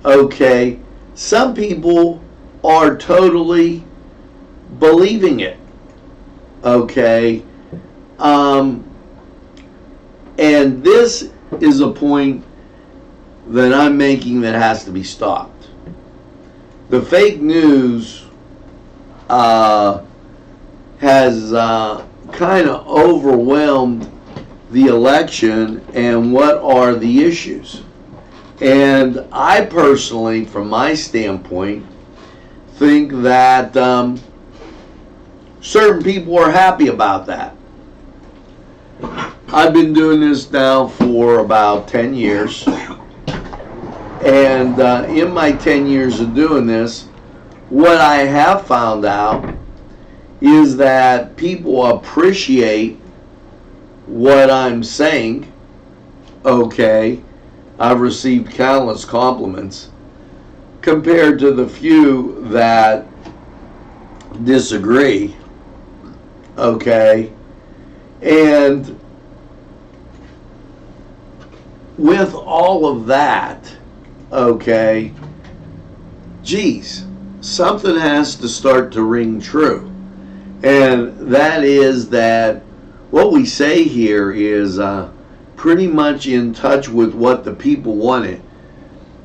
Okay, some people are totally believing it. Okay, um, and this is a point that I'm making that has to be stopped. The fake news has kind of overwhelmed the election and what are the issues. And I personally, from my standpoint, think that certain people are happy about that. I've been doing this now for about 10 years. And in my 10 years of doing this, what I have found out is that people appreciate what I'm saying. Okay, I've received countless compliments compared to the few that disagree. Okay, and with all of that, okay, geez, something has to start to ring true. And that is that what we say here is pretty much in touch with what the people want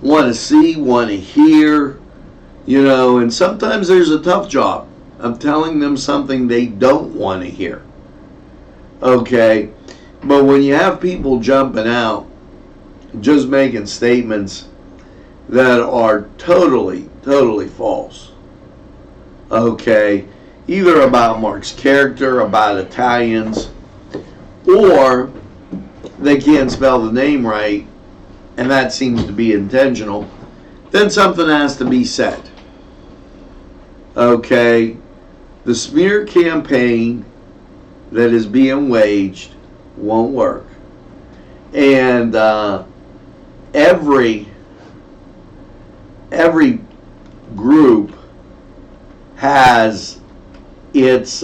to see, want to hear, and sometimes there's a tough job of telling them something they don't want to hear. Okay, but when you have people jumping out, just making statements that are totally false, okay, either about Mark's character, about Italians, or they can't spell the name right, and that seems to be intentional, then something has to be said. Okay, the smear campaign that is being waged won't work. And every group has its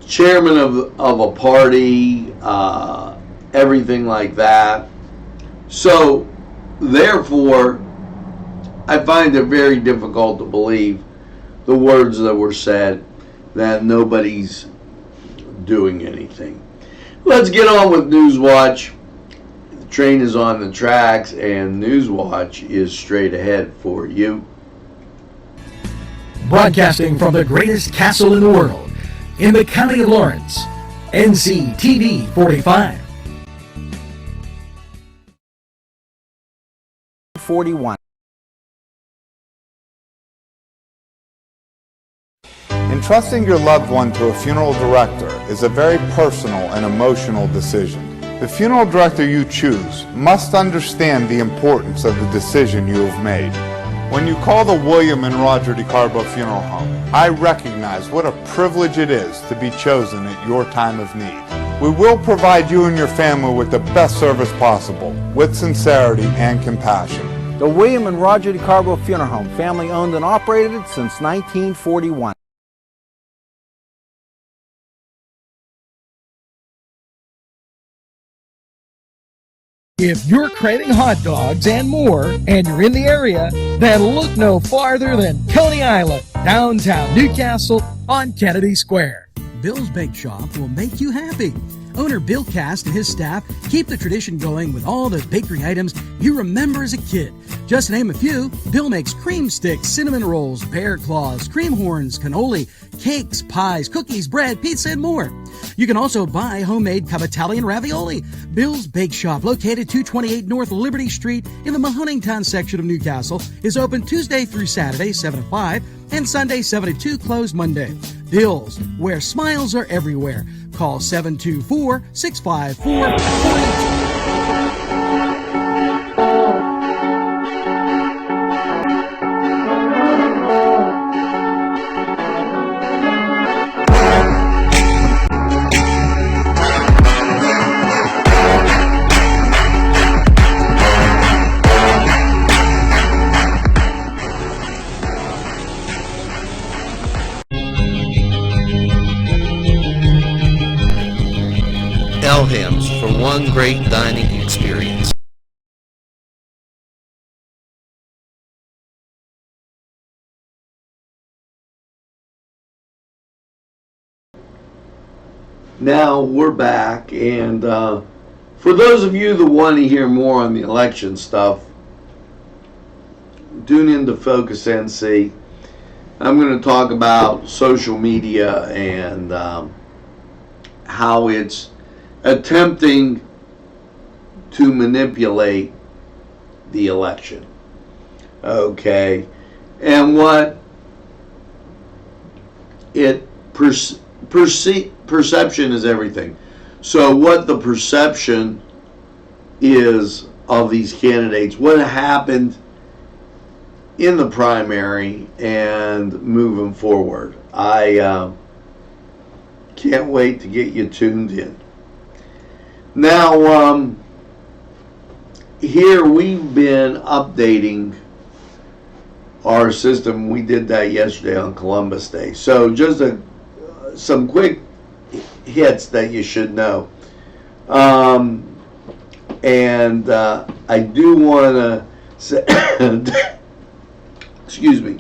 chairman of a party, everything like that. So therefore, I find it very difficult to believe the words that were said that nobody's doing anything. Let's get on with Newswatch. The train is on the tracks and Newswatch is straight ahead for you. Broadcasting from the greatest castle in the world, in the county of Lawrence, Nctv45. 41. Entrusting your loved one to a funeral director is a very personal and emotional decision. The funeral director you choose must understand the importance of the decision you have made. When you call the William and Roger DeCarbo Funeral Home, I recognize what a privilege it is to be chosen at your time of need. We will provide you and your family with the best service possible, with sincerity and compassion. The William and Roger DeCarbo Funeral Home, family owned and operated since 1941. If you're craving hot dogs and more, and you're in the area, then look no farther than Coney Island, downtown Newcastle on Kennedy Square. Bill's Bake Shop will make you happy. Owner Bill Cast and his staff keep the tradition going with all the bakery items you remember as a kid. Just to name a few, Bill makes cream sticks, cinnamon rolls, bear claws, cream horns, cannoli, cakes, pies, cookies, bread, pizza, and more. You can also buy homemade cavatelli and ravioli. Bill's Bake Shop, located 228 North Liberty Street in the Mahoningtown section of Newcastle, is open Tuesday through Saturday, 7 to 5, and Sunday, 7 to 2, closed Monday. Bill's, where smiles are everywhere. Call 724-654-42. one great dining experience. Now we're back, and for those of you that want to hear more on the election stuff, tune into Focus NC. I'm going to talk about social media and how it's attempting to manipulate the election. Okay, and what it perception is everything. So what the perception is of these candidates, what happened in the primary and moving forward. I can't wait to get you tuned in. Now, here we've been updating our system. We did that yesterday on Columbus Day. So just some quick hits that you should know. And I do want to say, excuse me,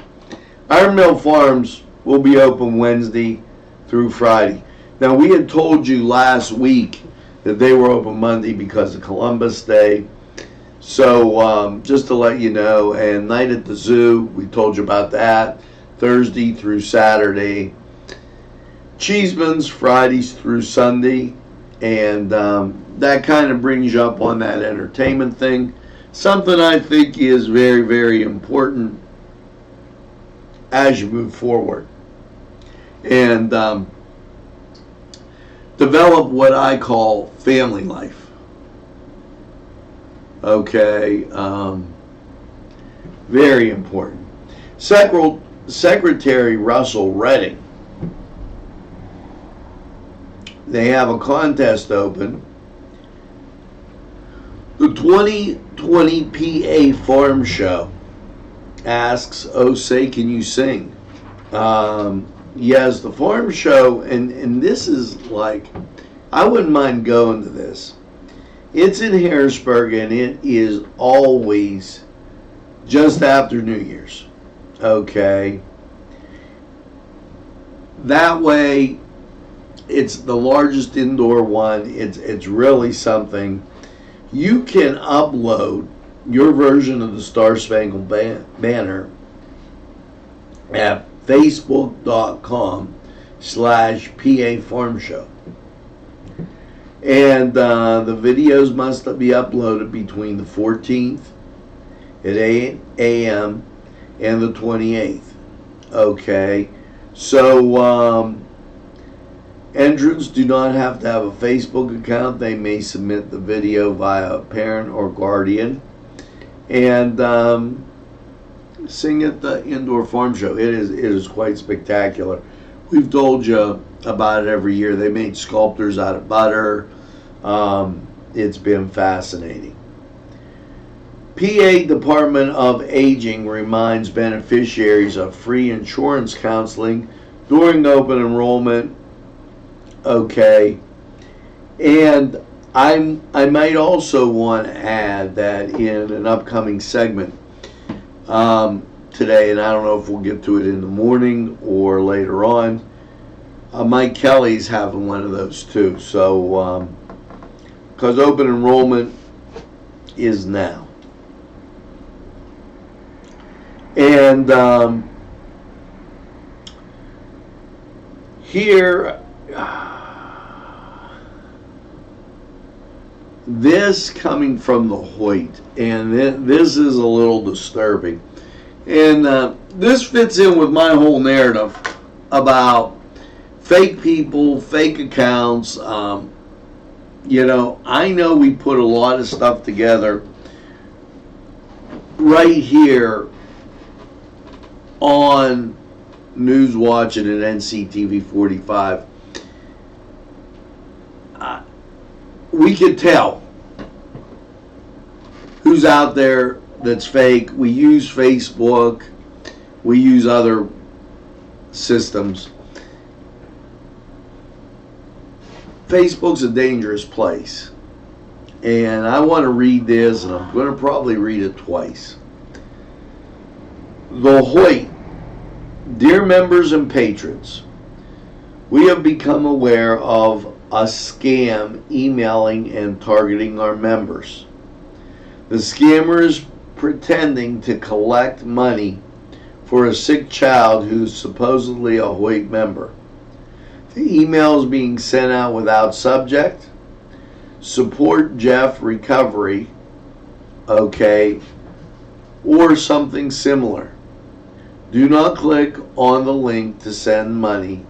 Iron Mill Farms will be open Wednesday through Friday. Now, we had told you last week that they were open Monday because of Columbus Day. So just to let you know, and Night at the Zoo, we told you about that, Thursday through Saturday. Cheeseman's Fridays through Sunday, and that kind of brings you up on that entertainment thing. Something I think is very, very important as you move forward. And develop what I call family life. Okay, very important. Secretary Russell Redding, they have a contest open. The 2020 PA Farm Show asks, oh, say, can you sing? Yes, the farm show, and this is like, I wouldn't mind going to this. It's in Harrisburg, and it is always just after New Year's. Okay. That way, it's the largest indoor one. It's really something. You can upload your version of the Star Spangled Banner at facebook.com/PA Farm Show. And the videos must be uploaded between the 14th at 8 a.m. and the 28th. Okay. So, entrants do not have to have a Facebook account. They may submit the video via a parent or guardian and sing at the indoor farm show. It is quite spectacular. We've told you about it every year. They made sculptures out of butter. It's been fascinating. PA Department of Aging reminds beneficiaries of free insurance counseling during open enrollment. Okay, and I might also want to add that in an upcoming segment today, and I don't know if we'll get to it in the morning or later on, Mike Kelly's having one of those too. So, because open enrollment is now. And here, this coming from the Hoyt, and this is a little disturbing. And this fits in with my whole narrative about fake people, fake accounts. You know, I know we put a lot of stuff together right here on Newswatch and at Nctv45. We could tell who's out there that's fake. We use Facebook. We use other systems. Facebook's a dangerous place. and I want to read this, and I'm going to probably read it twice. The Hoyt. Dear members and patrons, we have become aware of a scam emailing and targeting our members. The scammer is pretending to collect money for a sick child who's supposedly a Hoyt member. The email is being sent out without subject, support Jeff recovery, okay, or something similar. Do not click on the link to send money.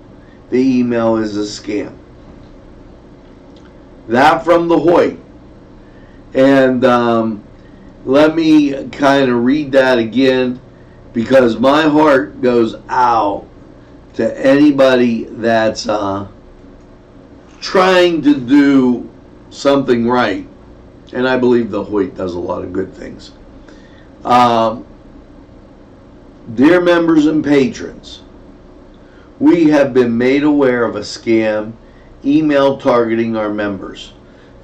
The email is a scam. That from the Hoyt. And let me kind of read that again, because my heart goes out to anybody that's trying to do something right. And I believe the Hoyt does a lot of good things. Dear members and patrons, we have been made aware of a scam email targeting our members.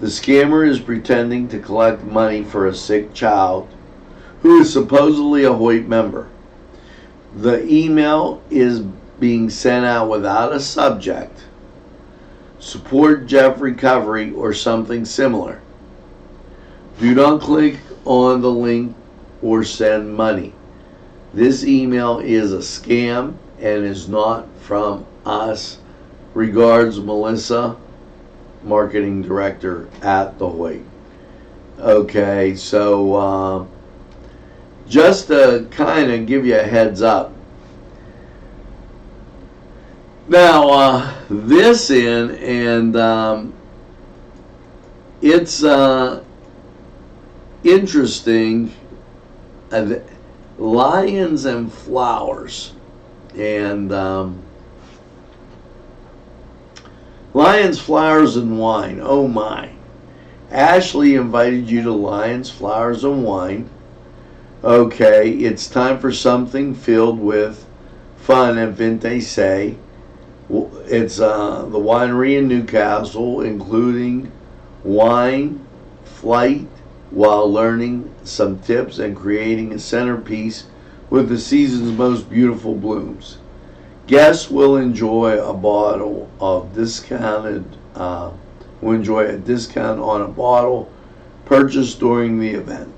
The scammer is pretending to collect money for a sick child who is supposedly a Hoyt member. The email is being sent out without a subject, support Jeff recovery, or something similar. Do not click on the link or send money. This email is a scam and is not from us. Regards, Melissa, Marketing Director at the Hoyt. Okay, so just to kind of give you a heads up. Now, this in, and it's interesting. Lions and Flowers. And Lions, Flowers, and Wine. Oh my. Ashley invited you to Lions, Flowers, and Wine. Okay, it's time for something filled with fun at Vinte Say. It's the winery in Newcastle, including wine, flight, while learning some tips and creating a centerpiece with the season's most beautiful blooms. Guests will enjoy a bottle of discounted, will enjoy a discount on a bottle purchased during the event.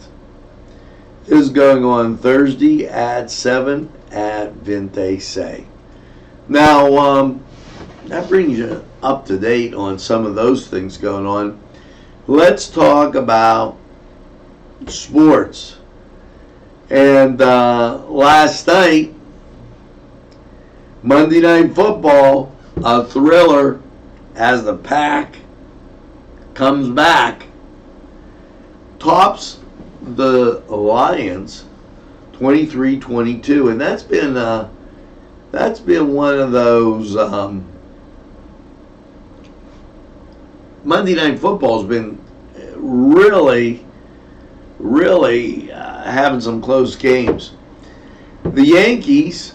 This is going on Thursday at 7 at Vinte Say. Now, that brings you up to date on some of those things going on. Let's talk about sports. And last night, Monday Night Football, a thriller as the Pack comes back, tops the Lions 23-22, and that's been one of those Monday Night Football's been really having some close games. The Yankees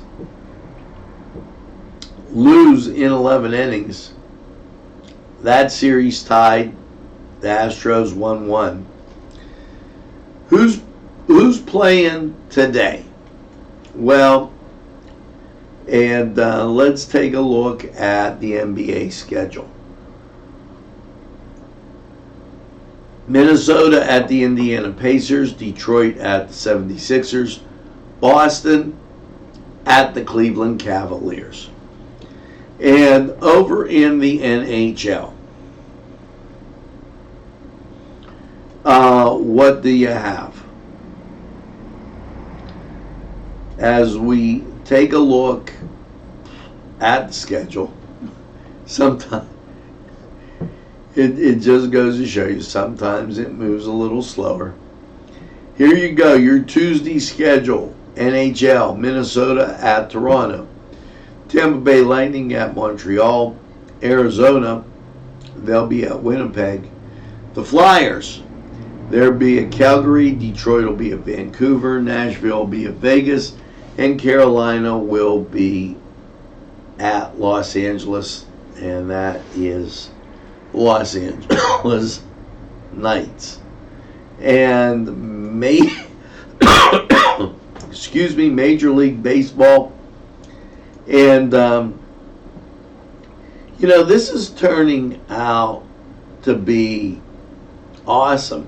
lose in 11 innings. That series tied. The Astros 1-1. Who's playing today? Well, and let's take a look at the NBA schedule. Minnesota at the Indiana Pacers, Detroit at the 76ers, Boston at the Cleveland Cavaliers. And over in the NHL, what do you have? As we take a look at the schedule, sometimes it just goes to show you, sometimes it moves a little slower. Here you go, your Tuesday schedule. NHL, Minnesota at Toronto, Tampa Bay Lightning at Montreal, Arizona, they'll be at Winnipeg. The Flyers, they'll be at Calgary, Detroit will be at Vancouver, Nashville will be at Vegas, and Carolina will be at Los Angeles, and that is Los Angeles. nights. And excuse me, Major League Baseball. And, this is turning out to be awesome.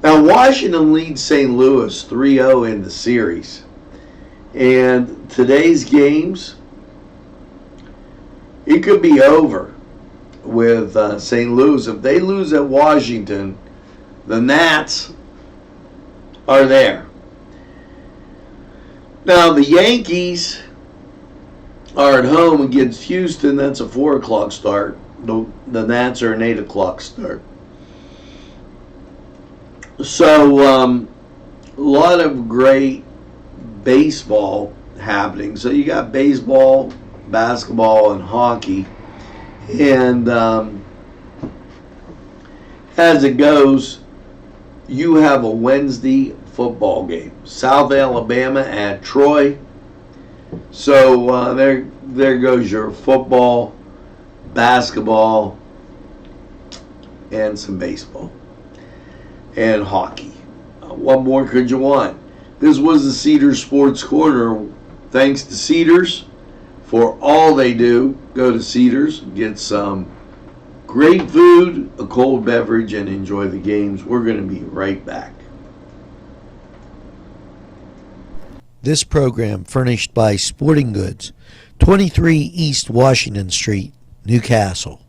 Now, Washington leads St. Louis 3-0 in the series. And today's games, it could be over with St. Louis. If they lose at Washington, the Nats are there. Now, the Yankees are at home against Houston. That's a 4 o'clock start. The Nats are an 8 o'clock start. So, a lot of great baseball happening. So you got baseball, basketball, and hockey. And as it goes, you have a Wednesday football game. South Alabama at Troy. So there goes your football, basketball, and some baseball. And hockey. What more could you want? This was the Cedars Sports Corner. Thanks to Cedars for all they do. Go to Cedars, get some great food, a cold beverage, and enjoy the games. We're going to be right back. This program furnished by Sporting Goods, 23 East Washington Street, Newcastle.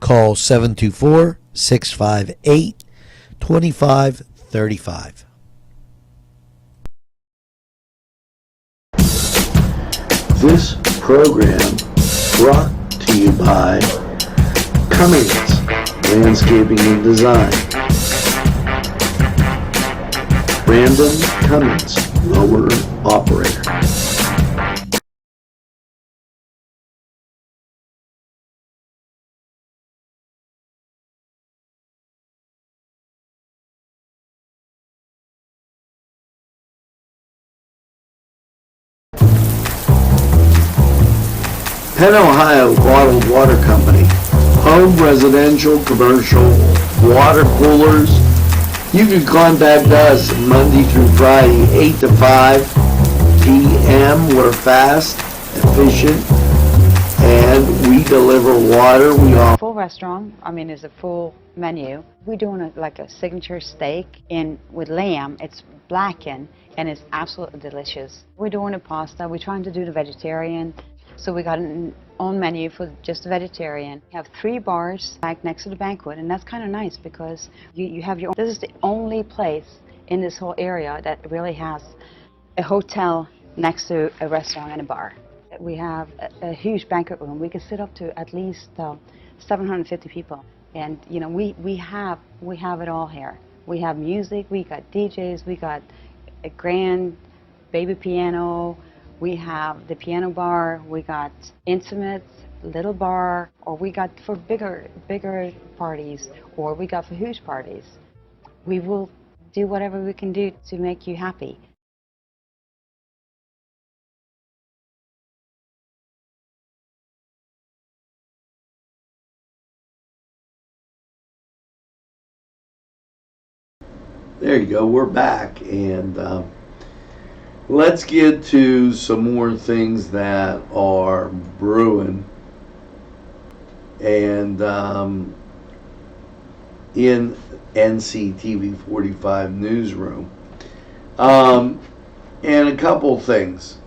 Call 724-658-2535. This program brought to you by Cummings Landscaping and Design. Brandon Cummings, Lower Operator. Penn Ohio Bottled Water Company. Home, residential, commercial, water coolers. You can contact us Monday through Friday, 8 to 5 p.m. We're fast, efficient, and we deliver water. We offer full restaurant. It's a full menu. We're doing a signature steak with lamb. It's blackened and it's absolutely delicious. We're doing a pasta. We're trying to do the vegetarian. So we got an own menu for just the vegetarian. We have 3 bars back next to the banquet, and that's kind of nice because you have your own. This is the only place in this whole area that really has a hotel next to a restaurant and a bar. We have a huge banquet room. We can sit up to at least 750 people, and we have it all here. We have music. We got DJs. We got a grand baby piano. We have the piano bar, we got intimates, little bar, or we got for bigger parties, or we got for huge parties. We will do whatever we can do to make you happy. There you go, we're back, and let's get to some more things that are brewing. And in Nctv45 Newsroom. And a couple things.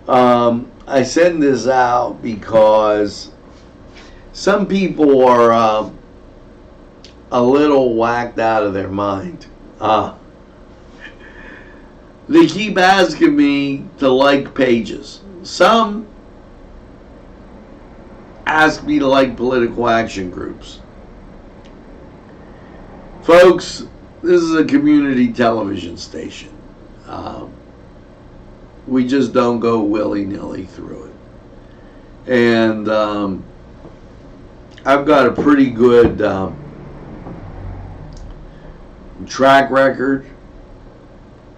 I send this out because some people are a little whacked out of their mind. They keep asking me to like pages. Some ask me to like political action groups. Folks, this is a community television station. We just don't go willy-nilly through it. And I've got a pretty good track record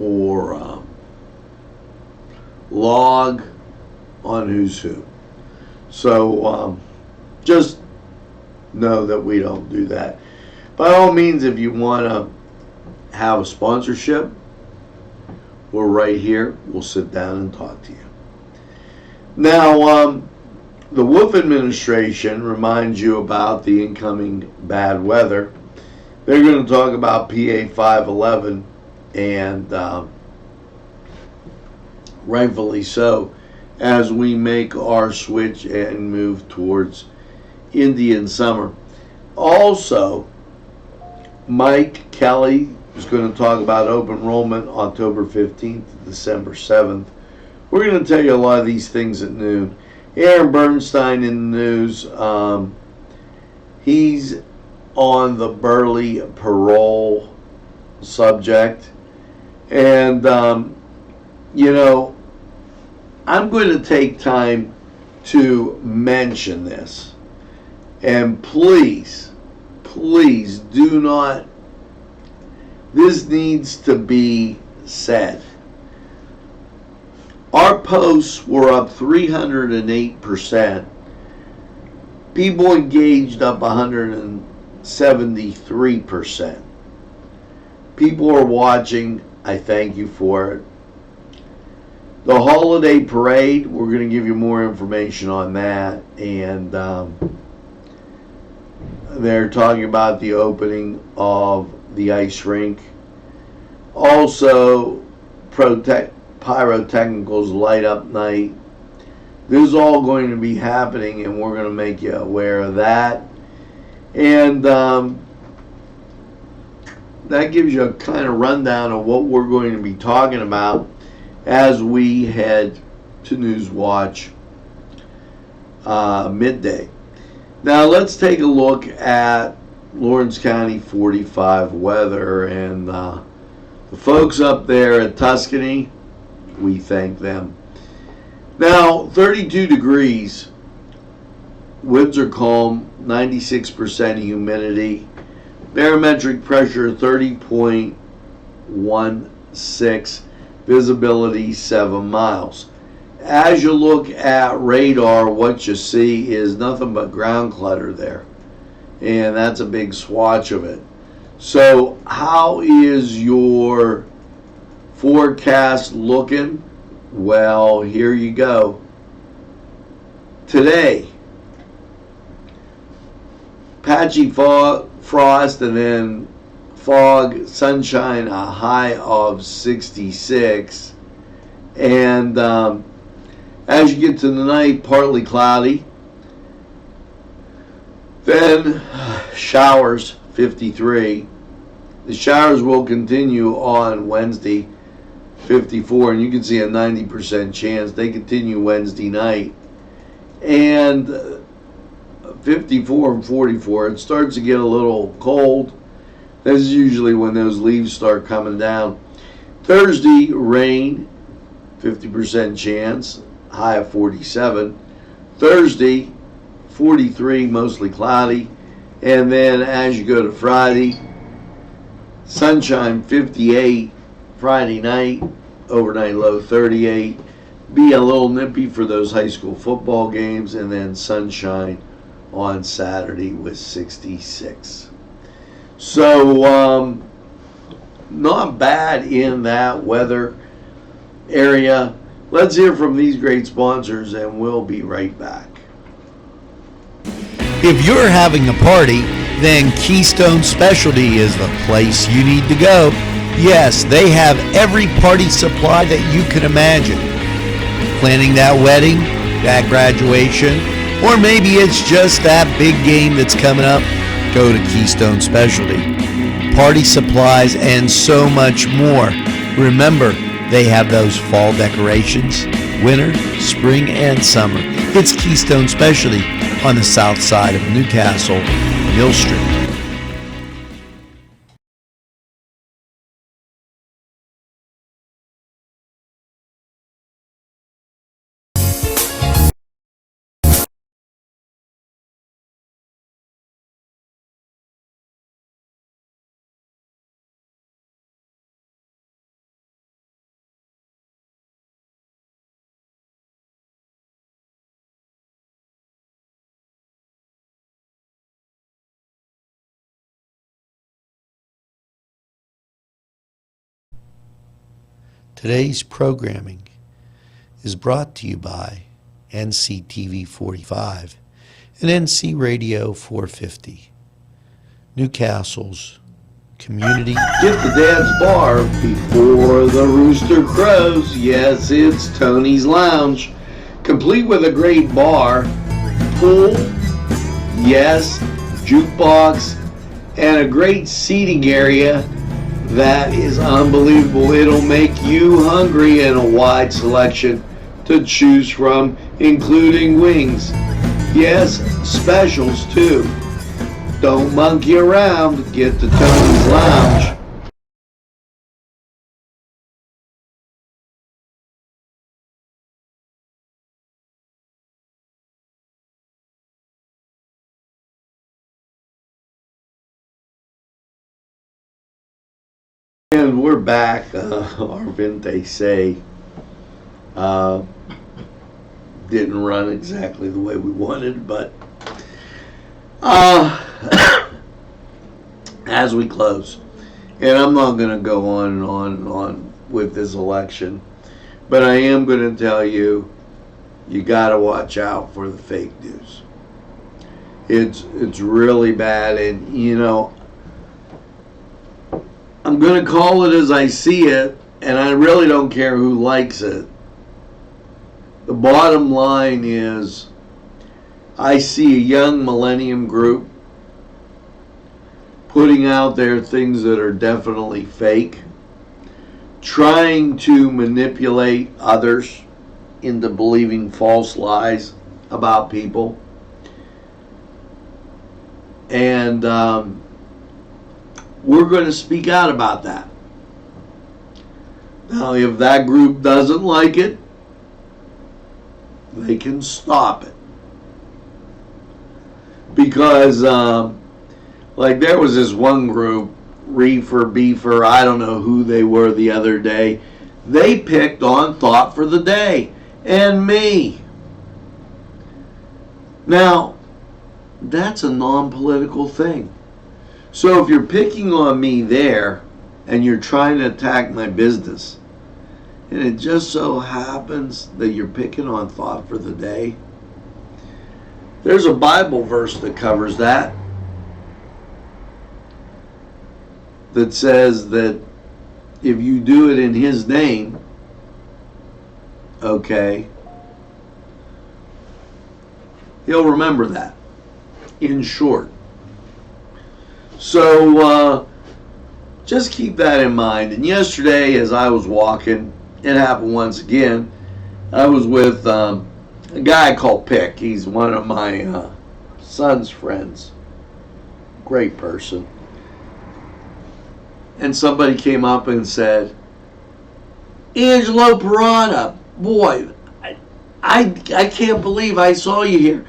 or log on who's who. So just know that we don't do that. By all means, if you want to have a sponsorship, we're right here. We'll sit down and talk to you. Now, the Wolf administration reminds you about the incoming bad weather. They're going to talk about PA 511, and rightfully so, as we make our switch and move towards Indian summer. Also, Mike Kelly is going to talk about open enrollment October 15th to December 7th. We're going to tell you a lot of these things at noon. Aaron Bernstein in the news. He's on the Burley parole subject. And, you know, I'm going to take time to mention this. And please do not, this needs to be said. Our posts were up 308%. People engaged up 173%. People are watching. I thank you for it. The holiday parade, we're going to give you more information on that. And they're talking about the opening of the ice rink. Also, Pyrotechnicals Light Up Night. This is all going to be happening, and we're going to make you aware of that. And that gives you a kind of rundown of what we're going to be talking about as we head to Newswatch midday. Now let's take a look at Lawrence County 45 weather, and the folks up there at Tuscany, we thank them. Now, 32 degrees, winds are calm, 96% humidity, barometric pressure 30.16, visibility 7 miles. As you look at radar, what you see is nothing but ground clutter there, and that's a big swatch of it. So how is your forecast looking? Well, here you go. Today, patchy frost and then fog, sunshine, a high of 66. And as you get to the night, partly cloudy. Then showers, 53. The showers will continue on Wednesday, 54, and you can see a 90% chance they continue Wednesday night. And 54 and 44, it starts to get a little cold. This is usually when those leaves start coming down. Thursday, rain, 50% chance, high of 47. Thursday, 43, mostly cloudy. And then as you go to Friday, sunshine, 58. Friday night, overnight low 38. Be a little nippy for those high school football games, and then sunshine on Saturday with 66. So not bad in that weather area. Let's hear from these great sponsors, and we'll be right back. If you're having a party, then Keystone Specialty is the place you need to go. Yes, they have every party supply that you can imagine. Planning that wedding, that graduation, or maybe it's just that big game that's coming up, go to Keystone Specialty. Party supplies and so much more. Remember, they have those fall decorations, winter, spring, and summer. It's Keystone Specialty on the south side of Newcastle, Mill Street. Today's programming is brought to you by Nctv45 and NC Radio 450, Newcastle's community. Get to Dad's Bar before the rooster crows. Yes, it's Tony's Lounge, complete with a great bar, pool, yes, jukebox, and a great seating area that is unbelievable. It'll make you hungry, and a wide selection to choose from, including wings. Yes, specials too. Don't monkey around. Get to Tony's Lounge. And we're back. Arvin, they say, didn't run exactly the way we wanted, but as we close, and I'm not going to go on and on and on with this election, but I am going to tell you, you got to watch out for the fake news. It's really bad, and you know, I'm going to call it as I see it, and I really don't care who likes it. The bottom line is, I see a young millennium group putting out there things that are definitely fake, trying to manipulate others into believing false lies about people. And we're going to speak out about that. Now, if that group doesn't like it, they can stop it. Because, like, there was this one group, Reefer, Beefer, I don't know who they were the other day. They picked on Thought for the Day and me. Now, that's a non-political thing. So if you're picking on me there and you're trying to attack my business, and it just so happens that you're picking on Thought for the Day, there's a Bible verse that covers that, that says that if you do it in His name, okay, He'll remember that, in short. So just keep that in mind. And yesterday, as I was walking, it happened once again. I was with a guy called Pick. He's one of my son's friends. Great person. And somebody came up and said, Angelo Perrotta, boy, I can't believe I saw you here.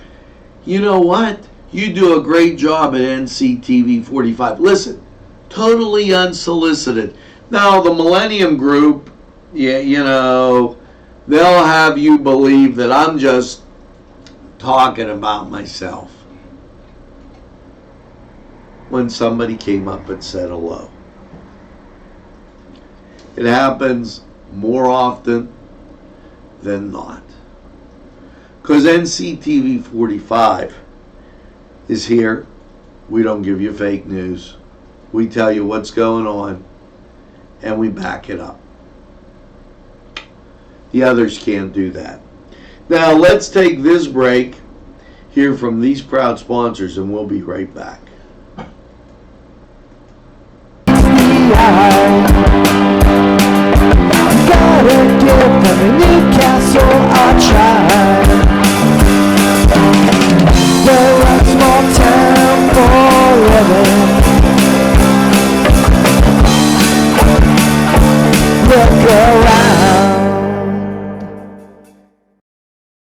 You know what? You do a great job at Nctv45. Listen, totally unsolicited. Now, the Millennium Group, yeah, you know, they'll have you believe that I'm just talking about myself. When somebody came up and said hello. It happens more often than not. Because Nctv45 is here. We don't give you fake news. We tell you what's going on, and we back it up. The others can't do that. Now, let's take this break, hear from these proud sponsors, and we'll be right back. Gotta give them a Newcastle a try. They're a small town forever. Look around.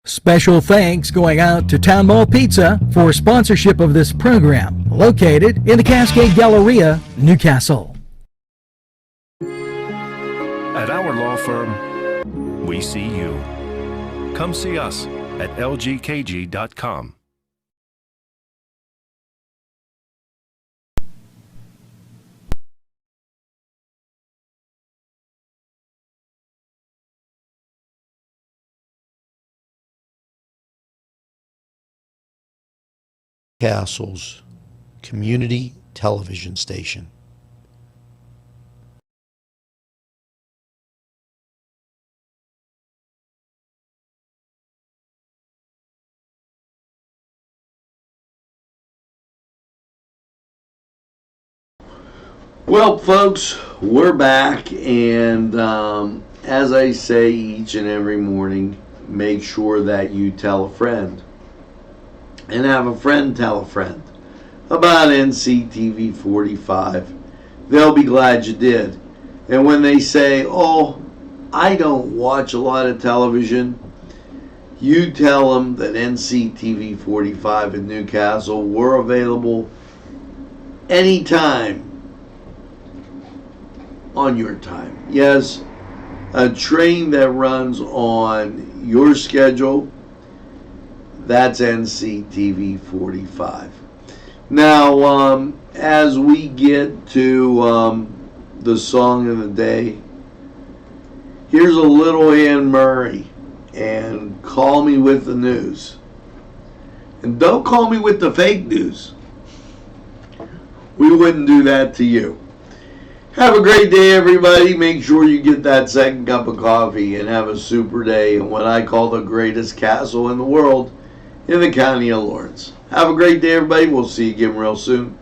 Special thanks going out to Town Mall Pizza for sponsorship of this program, located in the Cascade Galleria, Newcastle. At our law firm, we see you. Come see us at lgkg.com. Castle's community television station. Well, folks, we're back, and as I say each and every morning, make sure that you tell a friend, and have a friend tell a friend about Nctv45. They'll be glad you did. And when they say, oh, I don't watch a lot of television, you tell them that Nctv45 in Newcastle, we're available anytime on your time. Yes, a train that runs on your schedule, that's Nctv45. Now, as we get to the song of the day, here's a little Anne Murray, and Call Me With the News. And don't call me with the fake news. We wouldn't do that to you. Have a great day, everybody. Make sure you get that second cup of coffee and have a super day in what I call the greatest castle in the world in the county of Lawrence. Have a great day, everybody. We'll see you again real soon.